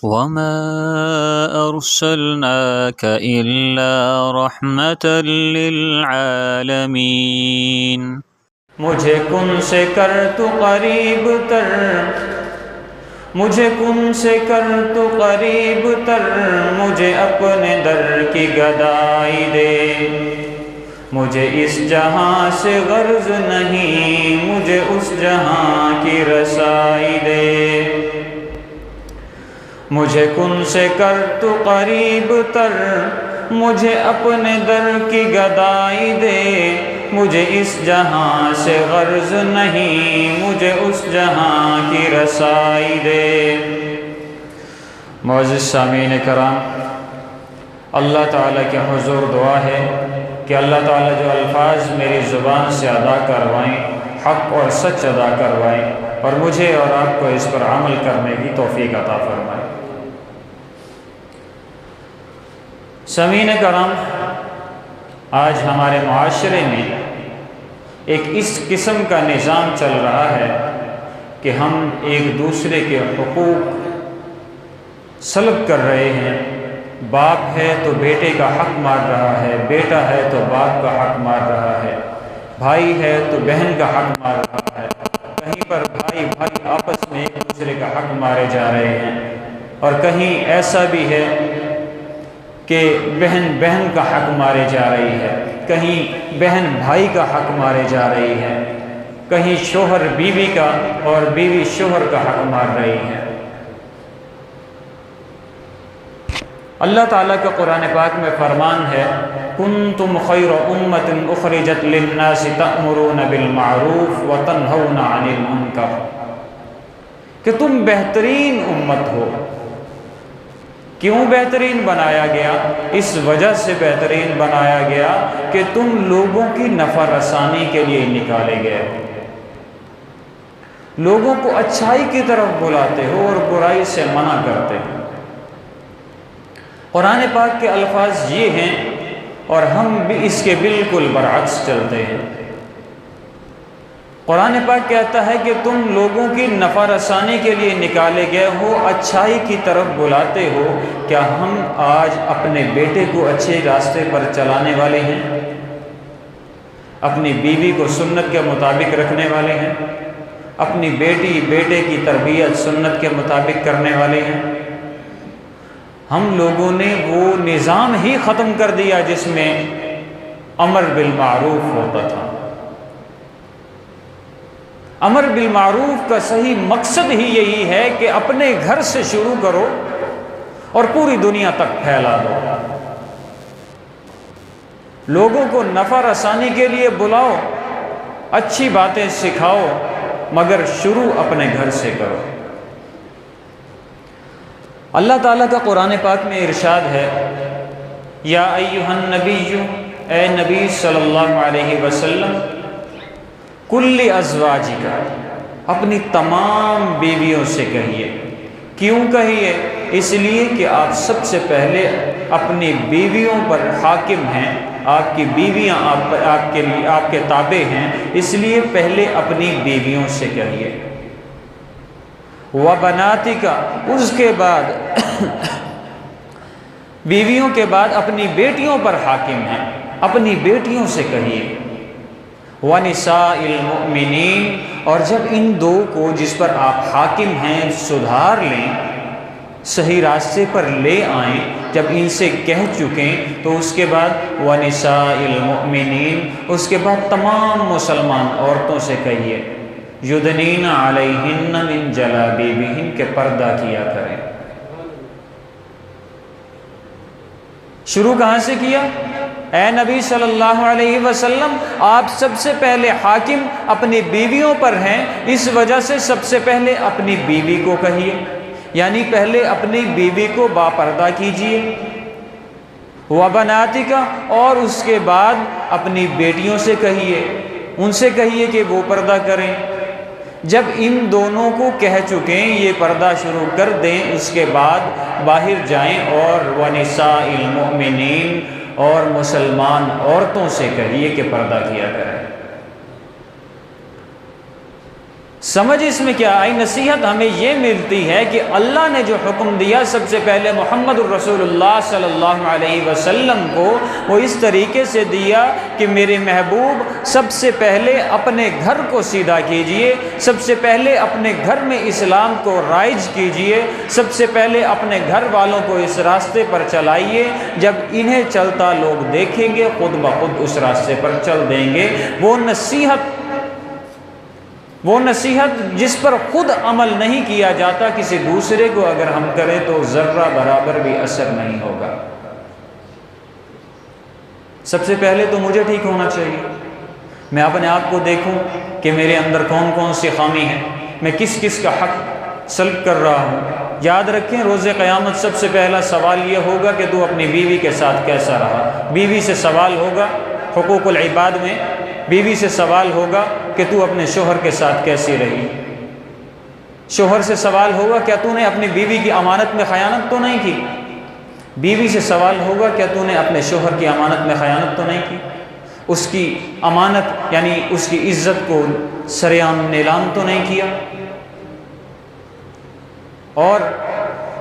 وما أرسلناك إلا رحمة للعالمين مجھے کن سے کر تو قریب تر، مجھے کن سے کر تو قریب تر، مجھے اپنے در کی گدائی دے، مجھے اس جہاں سے غرض نہیں، مجھے اس جہاں کی رسائی دے، مجھے کن سے کر تو قریب تر، مجھے اپنے در کی گدائی دے، مجھے اس جہاں سے غرض نہیں، مجھے اس جہاں کی رسائی دے۔ معزز سامعین کرام، اللہ تعالیٰ کے حضور دعا ہے کہ اللہ تعالیٰ جو الفاظ میری زبان سے ادا کروائیں حق اور سچ ادا کروائیں، اور مجھے اور آپ کو اس پر عمل کرنے کی توفیق عطا فرمائے۔ سامعین کرام، آج ہمارے معاشرے میں ایک اس قسم کا نظام چل رہا ہے کہ ہم ایک دوسرے کے حقوق سلب کر رہے ہیں۔ باپ ہے تو بیٹے کا حق مار رہا ہے، بیٹا ہے تو باپ کا حق مار رہا ہے، بھائی ہے تو بہن کا حق مار رہا ہے، کہیں پر بھائی آپس میں ایک دوسرے کا حق مارے جا رہے ہیں، اور کہیں ایسا بھی ہے کہ بہن بہن کا حق مارے جا رہی ہے، کہیں بہن بھائی کا حق مارے جا رہی ہے، کہیں شوہر بیوی کا اور بیوی شوہر کا حق مار رہی ہے۔ اللہ تعالیٰ کا قرآن پاک میں فرمان ہے، کنتم خیر امۃ اخرجت للناس تأمرون بالمعروف وتنہون عن المنکر، کہ تم بہترین امت ہو۔ کیوں بہترین بنایا گیا؟ اس وجہ سے بہترین بنایا گیا کہ تم لوگوں کی نفع رسانی کے لیے نکالے گئے، لوگوں کو اچھائی کی طرف بلاتے ہو اور برائی سے منع کرتے ہو۔ قرآن پاک کے الفاظ یہ ہیں، اور ہم بھی اس کے بالکل برعکس چلتے ہیں۔ قرآن پاک کہتا ہے کہ تم لوگوں کی نفع رسانی کے لیے نکالے گئے ہو، اچھائی کی طرف بلاتے ہو۔ کیا ہم آج اپنے بیٹے کو اچھے راستے پر چلانے والے ہیں؟ اپنی بیوی کو سنت کے مطابق رکھنے والے ہیں؟ اپنی بیٹے کی تربیت سنت کے مطابق کرنے والے ہیں؟ ہم لوگوں نے وہ نظام ہی ختم کر دیا جس میں امر بالمعروف ہوتا تھا۔ امر بالمعروف کا صحیح مقصد ہی یہی ہے کہ اپنے گھر سے شروع کرو اور پوری دنیا تک پھیلا دو، لوگوں کو نفع رسانی کے لیے بلاؤ، اچھی باتیں سکھاؤ، مگر شروع اپنے گھر سے کرو۔ اللہ تعالیٰ کا قرآن پاک میں ارشاد ہے، یا ایھا النبی، اے نبی صلی اللہ علیہ وسلم، کل ازواجک، اپنی تمام بیویوں سے کہیے۔ کیوں کہیے؟ اس لیے کہ آپ سب سے پہلے اپنی بیویوں پر حاکم ہیں، آپ کی بیویاں آپ کے تابع ہیں، اس لیے پہلے اپنی بیویوں سے کہیے۔ وبناتک، اس کے بعد بیویوں کے بعد اپنی بیٹیوں پر حاکم ہیں، اپنی بیٹیوں سے کہیے۔ وَنِسَاءِ الْمُؤْمِنِينَ، اور جب ان دو کو جس پر آپ حاکم ہیں سدھار لیں، صحیح راستے پر لے آئیں، جب ان سے کہہ چکیں تو اس کے بعد وَنِسَاءِ الْمُؤْمِنِينَ، اس کے بعد تمام مسلمان عورتوں سے کہیے، یُدْنِینَ عَلَیہِنَّ مِن جَلَابِیبِہِنَ، کہ پردہ کیا کریں۔ شروع کہاں سے کیا؟ اے نبی صلی اللہ علیہ وسلم، آپ سب سے پہلے حاکم اپنی بیویوں پر ہیں، اس وجہ سے سب سے پہلے اپنی بیوی کو کہیے، یعنی پہلے اپنی بیوی کو باپردہ کیجیے۔ وَبَنَاتِکَ، اور اس کے بعد اپنی بیٹیوں سے کہیے، ان سے کہیے کہ وہ پردہ کریں۔ جب ان دونوں کو کہہ چکیں یہ پردہ شروع کر دیں، اس کے بعد باہر جائیں اور وَنِسَاءِ الْمُؤْمِنِينَ، اور مسلمان عورتوں سے کہیے کہ پردہ کیا کریں۔ سمجھ اس میں کیا آئی؟ نصیحت ہمیں یہ ملتی ہے کہ اللہ نے جو حکم دیا سب سے پہلے محمد الرسول اللہ صلی اللہ علیہ وسلم کو، وہ اس طریقے سے دیا کہ میرے محبوب سب سے پہلے اپنے گھر کو سیدھا کیجئے، سب سے پہلے اپنے گھر میں اسلام کو رائج کیجئے، سب سے پہلے اپنے گھر والوں کو اس راستے پر چلائیے، جب انہیں چلتا لوگ دیکھیں گے خود بخود اس راستے پر چل دیں گے۔ وہ نصیحت جس پر خود عمل نہیں کیا جاتا، کسی دوسرے کو اگر ہم کریں تو ذرہ برابر بھی اثر نہیں ہوگا۔ سب سے پہلے تو مجھے ٹھیک ہونا چاہیے، میں اپنے آپ کو دیکھوں کہ میرے اندر کون کون سی خامی ہے، میں کس کس کا حق سلب کر رہا ہوں۔ یاد رکھیں روز قیامت سب سے پہلا سوال یہ ہوگا کہ تو اپنی بیوی کے ساتھ کیسا رہا۔ بیوی سے سوال ہوگا حقوق العباد میں، بیوی سے سوال ہوگا کہ تو اپنے شوہر کے ساتھ کیسی رہی۔ شوہر سے سوال ہوگا کیا تو نے اپنی بیوی کی امانت میں خیانت تو نہیں کی۔ بیوی سے سوال ہوگا کیا تو نے اپنے شوہر کی امانت میں خیانت تو نہیں کی، اس کی امانت یعنی اس کی عزت کو سریعان نیلام تو نہیں کیا۔ اور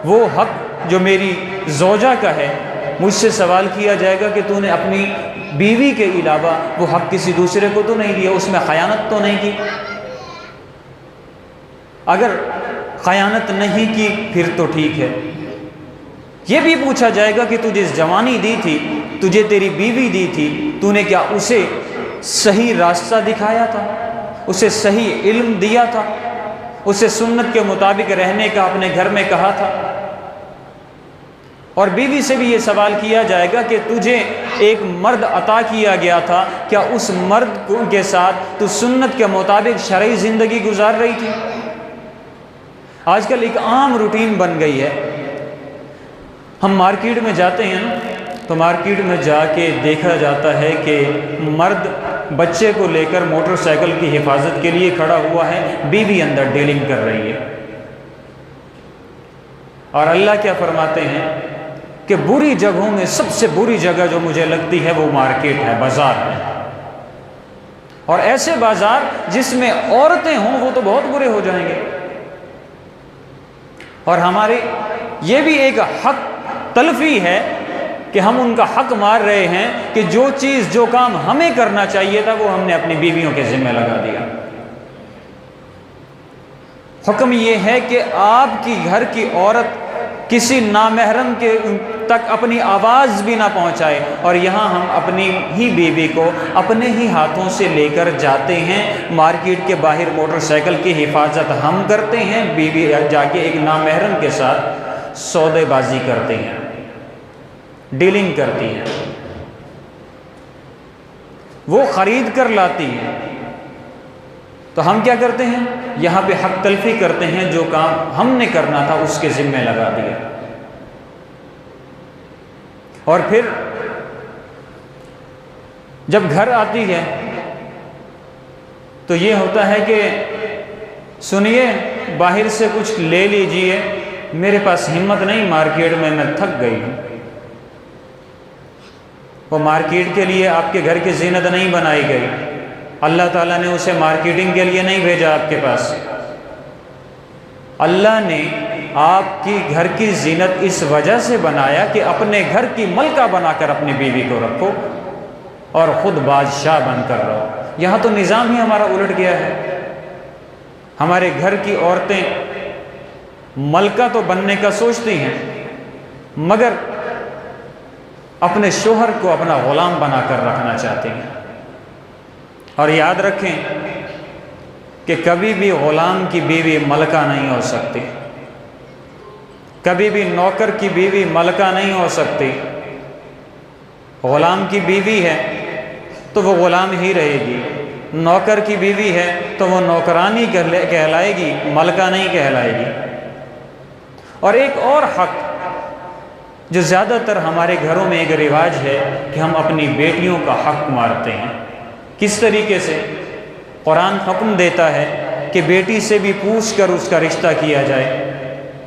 وہ حق جو میری زوجہ کا ہے، مجھ سے سوال کیا جائے گا کہ تو نے اپنی بیوی کے علاوہ وہ حق کسی دوسرے کو تو نہیں دیا، اس میں خیانت تو نہیں کی۔ اگر خیانت نہیں کی پھر تو ٹھیک ہے۔ یہ بھی پوچھا جائے گا کہ تو جس جوانی دی تھی، تجھے تیری بیوی دی تھی، تو نے کیا اسے صحیح راستہ دکھایا تھا، اسے صحیح علم دیا تھا، اسے سنت کے مطابق رہنے کا اپنے گھر میں کہا تھا۔ اور بیوی سے بھی یہ سوال کیا جائے گا کہ تجھے ایک مرد عطا کیا گیا تھا، کیا اس مرد کے ساتھ تو سنت کے مطابق شرعی زندگی گزار رہی تھی۔ آج کل ایک عام روٹین بن گئی ہے، ہم مارکیٹ میں جاتے ہیں تو مارکیٹ میں جا کے دیکھا جاتا ہے کہ مرد بچے کو لے کر موٹر سائیکل کی حفاظت کے لیے کھڑا ہوا ہے، بیوی اندر ڈیلنگ کر رہی ہے۔ اور اللہ کیا فرماتے ہیں کہ بری جگہوں میں سب سے بری جگہ جو مجھے لگتی ہے وہ مارکیٹ ہے، بازار ہے۔ اور ایسے بازار جس میں عورتیں ہوں وہ تو بہت برے ہو جائیں گے۔ اور ہمارے یہ بھی ایک حق تلفی ہے کہ ہم ان کا حق مار رہے ہیں کہ جو چیز جو کام ہمیں کرنا چاہیے تھا وہ ہم نے اپنی بیویوں کے ذمہ لگا دیا۔ حکم یہ ہے کہ آپ کی گھر کی عورت کسی نامحرم کے تک اپنی آواز بھی نہ پہنچائے، اور یہاں ہم اپنی ہی بیوی کو اپنے ہی ہاتھوں سے لے کر جاتے ہیں مارکیٹ کے باہر، موٹر سائیکل کی حفاظت ہم کرتے ہیں، بیوی جا کے ایک نامحرم کے ساتھ سودے بازی کرتے ہیں، ڈیلنگ کرتی ہیں، وہ خرید کر لاتی ہے۔ تو ہم کیا کرتے ہیں؟ یہاں پہ حق تلفی کرتے ہیں، جو کام ہم نے کرنا تھا اس کے ذمہ لگا دیا۔ اور پھر جب گھر آتی ہے تو یہ ہوتا ہے کہ سنیے باہر سے کچھ لے لیجئے، میرے پاس ہمت نہیں مارکیٹ میں تھک گئی ہوں۔ وہ مارکیٹ کے لیے آپ کے گھر کی زینت نہیں بنائی گئی، اللہ تعالیٰ نے اسے مارکیٹنگ کے لیے نہیں بھیجا آپ کے پاس۔ اللہ نے آپ کی گھر کی زینت اس وجہ سے بنایا کہ اپنے گھر کی ملکہ بنا کر اپنی بیوی کو رکھو اور خود بادشاہ بن کر رہو۔ یہاں تو نظام ہی ہمارا الٹ گیا ہے۔ ہمارے گھر کی عورتیں ملکہ تو بننے کا سوچتی ہیں، مگر اپنے شوہر کو اپنا غلام بنا کر رکھنا چاہتے ہیں۔ اور یاد رکھیں کہ کبھی بھی غلام کی بیوی ملکہ نہیں ہو سکتی، کبھی بھی نوکر کی بیوی ملکہ نہیں ہو سکتی۔ غلام کی بیوی ہے تو وہ غلام ہی رہے گی، نوکر کی بیوی ہے تو وہ نوکرانی کہلائے گی، ملکہ نہیں کہلائے گی۔ اور ایک اور حق جو زیادہ تر ہمارے گھروں میں ایک رواج ہے کہ ہم اپنی بیٹیوں کا حق مارتے ہیں۔ کس طریقے سے؟ قرآن حکم دیتا ہے کہ بیٹی سے بھی پوچھ کر اس کا رشتہ کیا جائے۔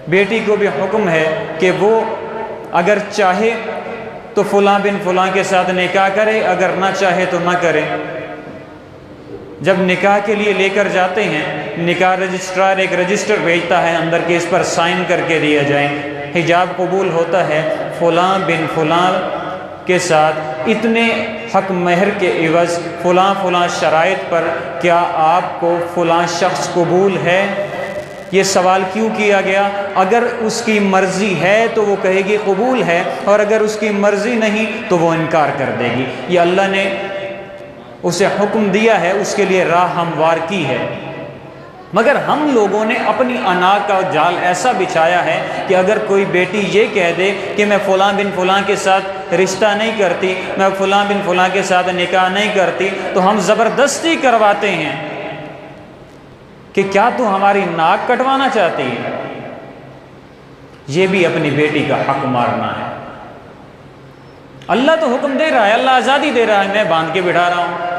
بیٹی کو بھی حکم ہے کہ وہ اگر چاہے تو فلاں بن فلاں کے ساتھ نکاح کرے، اگر نہ چاہے تو نہ کرے۔ جب نکاح کے لیے لے کر جاتے ہیں نکاح رجسٹرار ایک رجسٹر بھیجتا ہے اندر کے اس پر سائن کر کے دیا جائیں، حجاب قبول ہوتا ہے، فلاں بن فلاں کے ساتھ اتنے حق مہر کے عوض فلاں فلاں شرائط پر کیا آپ کو فلاں شخص قبول ہے؟ یہ سوال کیوں کیا گیا؟ اگر اس کی مرضی ہے تو وہ کہے گی قبول ہے، اور اگر اس کی مرضی نہیں تو وہ انکار کر دے گی۔ یہ اللہ نے اسے حکم دیا ہے، اس کے لیے راہ ہموار کی ہے۔ مگر ہم لوگوں نے اپنی انا کا جال ایسا بچھایا ہے کہ اگر کوئی بیٹی یہ کہہ دے کہ میں فلاں بن فلاں کے ساتھ رشتہ نہیں کرتی، میں فلاں بن فلاں کے ساتھ نکاح نہیں کرتی، تو ہم زبردستی کرواتے ہیں کہ کیا تو ہماری ناک کٹوانا چاہتی ہے؟ یہ بھی اپنی بیٹی کا حق مارنا ہے۔ اللہ تو حکم دے رہا ہے، اللہ آزادی دے رہا ہے، میں باندھ کے بٹھا رہا ہوں۔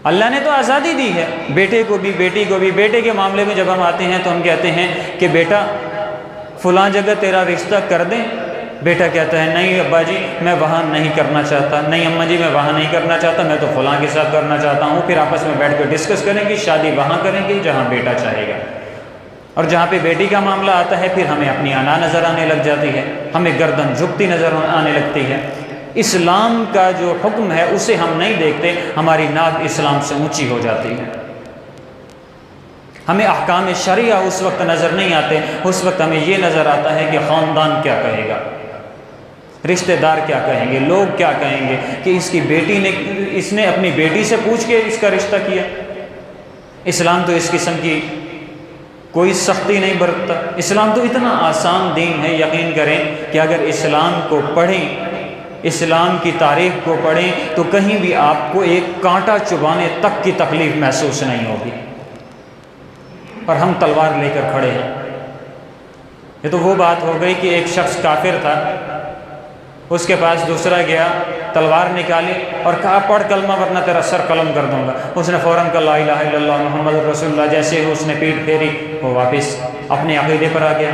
اللہ نے تو آزادی دی ہے، بیٹے کو بھی بیٹی کو بھی۔ بیٹے کے معاملے میں جب ہم آتے ہیں تو ہم کہتے ہیں کہ بیٹا فلاں جگہ تیرا رشتہ کر دیں، بیٹا کہتا ہے نہیں ابا جی میں وہاں نہیں کرنا چاہتا، نہیں اماں جی میں وہاں نہیں کرنا چاہتا، میں تو فلاں کے ساتھ کرنا چاہتا ہوں۔ پھر آپس میں بیٹھ کر ڈسکس کریں گے، شادی وہاں کریں گے جہاں بیٹا چاہے گا۔ اور جہاں پہ بیٹی کا معاملہ آتا ہے پھر ہمیں اپنی انا نظر آنے لگ جاتی ہے، ہمیں گردن جھکتی نظر آنے لگتی ہے۔ اسلام کا جو حکم ہے اسے ہم نہیں دیکھتے، ہماری ناک اسلام سے اونچی ہو جاتی ہے۔ ہمیں احکام شریعہ اس وقت نظر نہیں آتے، اس وقت ہمیں یہ نظر آتا ہے کہ خاندان کیا کہے گا، رشتہ دار کیا کہیں گے، لوگ کیا کہیں گے کہ اس کی بیٹی نے، اس نے اپنی بیٹی سے پوچھ کے اس کا رشتہ کیا۔ اسلام تو اس قسم کی کوئی سختی نہیں برتتا، اسلام تو اتنا آسان دین ہے۔ یقین کریں کہ اگر اسلام کو پڑھیں، اسلام کی تاریخ کو پڑھیں تو کہیں بھی آپ کو ایک کانٹا چبانے تک کی تکلیف محسوس نہیں ہوگی، اور ہم تلوار لے کر کھڑے ہیں۔ یہ تو وہ بات ہو گئی کہ ایک شخص کافر تھا، اس کے پاس دوسرا گیا، تلوار نکالی اور کہا پڑھ کلمہ ورنہ تیرا سر قلم کر دوں گا۔ اس نے فوراً کہا لا الہ الا اللہ محمد رسول اللہ، جیسے ہی اس نے پیٹھ پھیری وہ واپس اپنے عقیدے پر آ گیا۔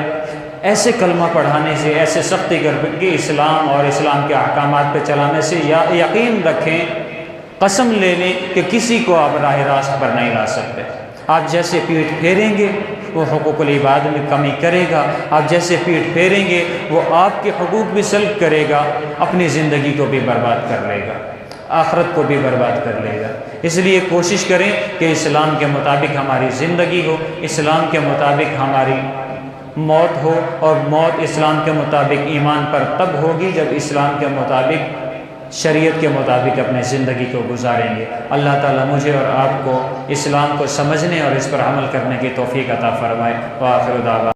ایسے کلمہ پڑھانے سے، ایسے سختی کر کے اسلام اور اسلام کے احکامات پہ چلانے سے یقین رکھیں، قسم لے لیں کہ کسی کو آپ راہ راست پر نہیں لا سکتے۔ آپ جیسے پیٹھ پھیریں گے وہ حقوق العباد میں کمی کرے گا، آپ جیسے پیٹھ پھیریں گے وہ آپ کے حقوق بھی سلب کرے گا، اپنی زندگی کو بھی برباد کر لے گا، آخرت کو بھی برباد کر لے گا۔ اس لیے کوشش کریں کہ اسلام کے مطابق ہماری زندگی ہو، اسلام کے مطابق ہماری موت ہو، اور موت اسلام کے مطابق ایمان پر تب ہوگی جب اسلام کے مطابق، شریعت کے مطابق اپنے زندگی کو گزاریں گے۔ اللہ تعالیٰ مجھے اور آپ کو اسلام کو سمجھنے اور اس پر عمل کرنے کی توفیق عطا فرمائے۔ وآخر دعوانا